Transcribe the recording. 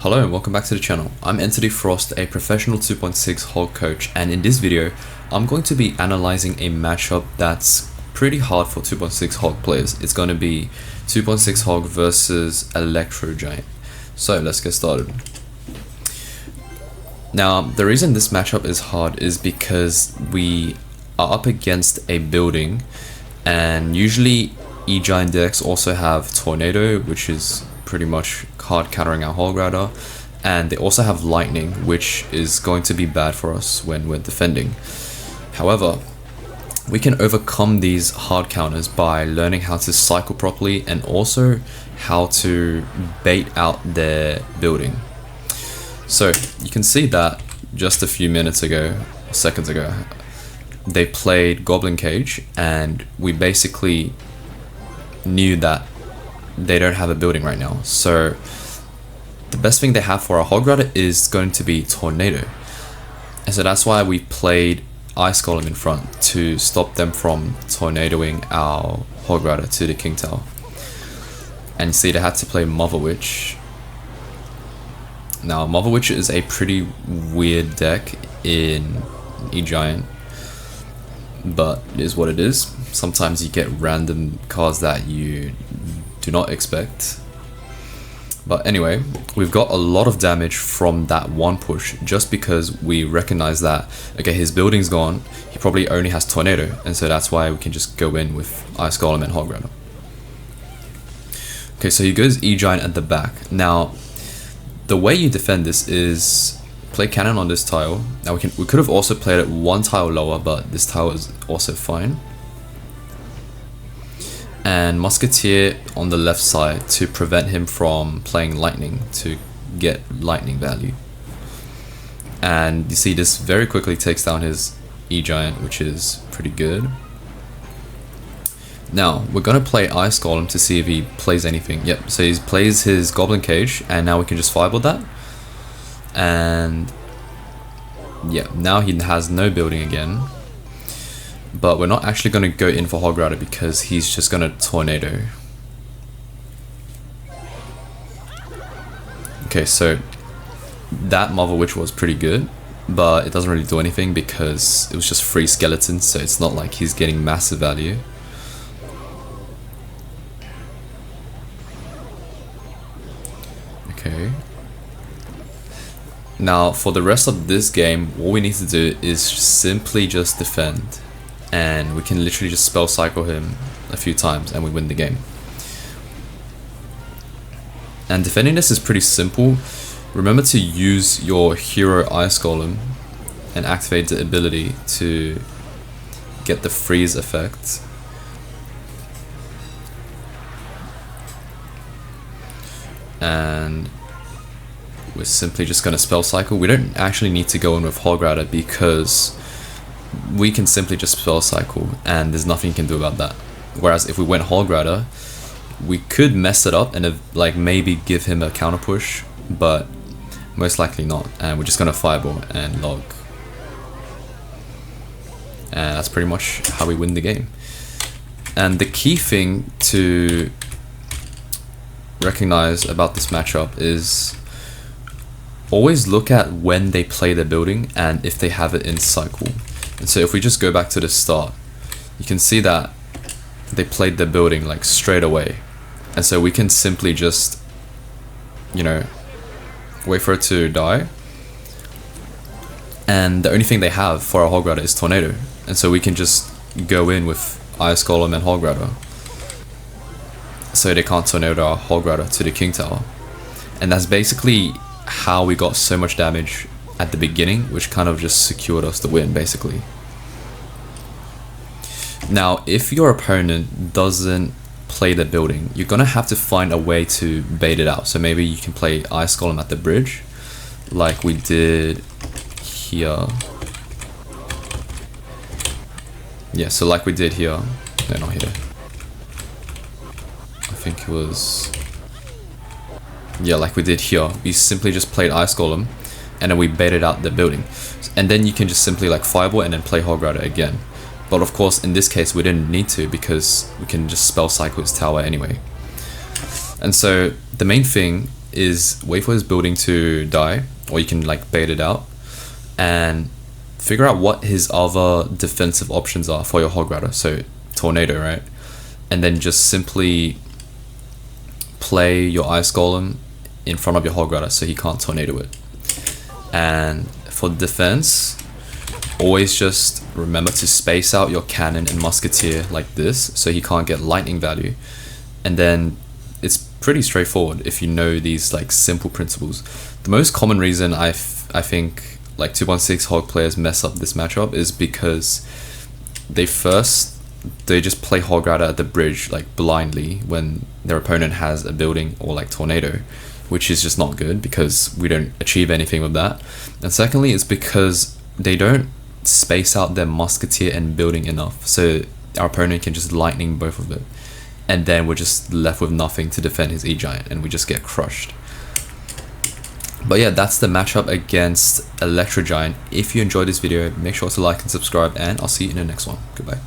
Hello and welcome back to the channel. I'm Entity Frost, a professional 2.6 Hog coach, and in this video I'm going to be analyzing a matchup that's pretty hard for 2.6 Hog players. It's going to be 2.6 Hog versus Electro Giant. So let's get started. Now the reason this matchup is hard is because we are up against a building, and usually E-Giant decks also have Tornado, which is pretty much hard countering our Hog Rider, and they also have Lightning, which is going to be bad for us when we're defending. However, we can overcome these hard counters by learning how to cycle properly and also how to bait out their building. So you can see that just a few minutes ago, seconds ago, they played Goblin Cage, and we basically knew that they don't have a building right now. So the best thing they have for our Hog Rider is going to be Tornado. And so that's why we played Ice Golem in front, to stop them from tornadoing our Hog Rider to the King Tower. And you see they had to play Mother Witch. Now Mother Witch is a pretty weird deck in E-Giant, but it is what it is. Sometimes you get random cards that you do not expect. But anyway, we've got a lot of damage from that one push, just because we recognize that, okay, his building's gone, he probably only has Tornado, and so that's why we can just go in with Ice Golem and Hog Rider. Okay, so he goes E-Giant at the back. Now, the way you defend this is play Cannon on this tile. Now we could have also played it one tile lower, but this tile is also fine. And Musketeer on the left side to prevent him from playing Lightning, to get Lightning value. And you see this very quickly takes down his E-Giant, which is pretty good. Now we're going to play Ice Golem to see if he plays anything. Yep, so he plays his Goblin Cage, and now we can just fireball that. And yeah, now he has no building again. But we're not actually going to go in for Hog Rider because he's just going to Tornado. Okay, so that Mother Witch was pretty good, but it doesn't really do anything because it was just free skeletons, so it's not like he's getting massive value. Okay. Now for the rest of this game, all we need to do is simply just defend. And we can literally just spell cycle him a few times and we win the game. And defending this is pretty simple. Remember to use your hero Ice Golem and activate the ability to get the freeze effect. And we're simply just going to spell cycle. We don't actually need to go in with Hog Rider because we can simply just spell cycle and there's nothing you can do about that. Whereas if we went Hog Rider, we could mess it up and like maybe give him a counter push, but most likely not, and we're just gonna fireball and log. And that's pretty much how we win the game. And the key thing to recognize about this matchup is always look at when they play their building and if they have it in cycle. And so if we just go back to the start, you can see that they played their building like straight away. And so we can simply just, you know, wait for it to die. And the only thing they have for our Hog Rider is Tornado. And so we can just go in with Ice Golem and Hog Rider, so they can't Tornado our Hog Rider to the King Tower. And that's basically how we got so much damage at the beginning, which kind of just secured us the win basically. Now if your opponent doesn't play the building, you're gonna have to find a way to bait it out. So maybe you can play Ice Golem at the bridge like we did here. Yeah, so like we did here. No, not here. I think it was, yeah, like we did here. We simply just played Ice Golem and then we baited out the building, and then you can just simply like fireball and then play Hog Rider again. But of course in this case we didn't need to because we can just spell cycle his tower anyway. And so the main thing is wait for his building to die, or you can like bait it out, and figure out what his other defensive options are for your Hog Rider. So Tornado, right? And then just simply play your Ice Golem in front of your Hog Rider so he can't Tornado it. And for defense, always just remember to space out your Cannon and Musketeer like this so he can't get lightning value. And then it's pretty straightforward if you know these like simple principles. The most common reason I think like 2.6 Hog players mess up this matchup is because they just play Hog Rider at the bridge like blindly when their opponent has a building or like Tornado, which is just not good because we don't achieve anything with that. And secondly, it's because they don't space out their Musketeer and building enough, so our opponent can just lightning both of them, and then we're just left with nothing to defend his E-Giant and we just get crushed. But yeah, that's the matchup against Electro Giant. If you enjoyed this video, make sure to like and subscribe, and I'll see you in the next one. Goodbye.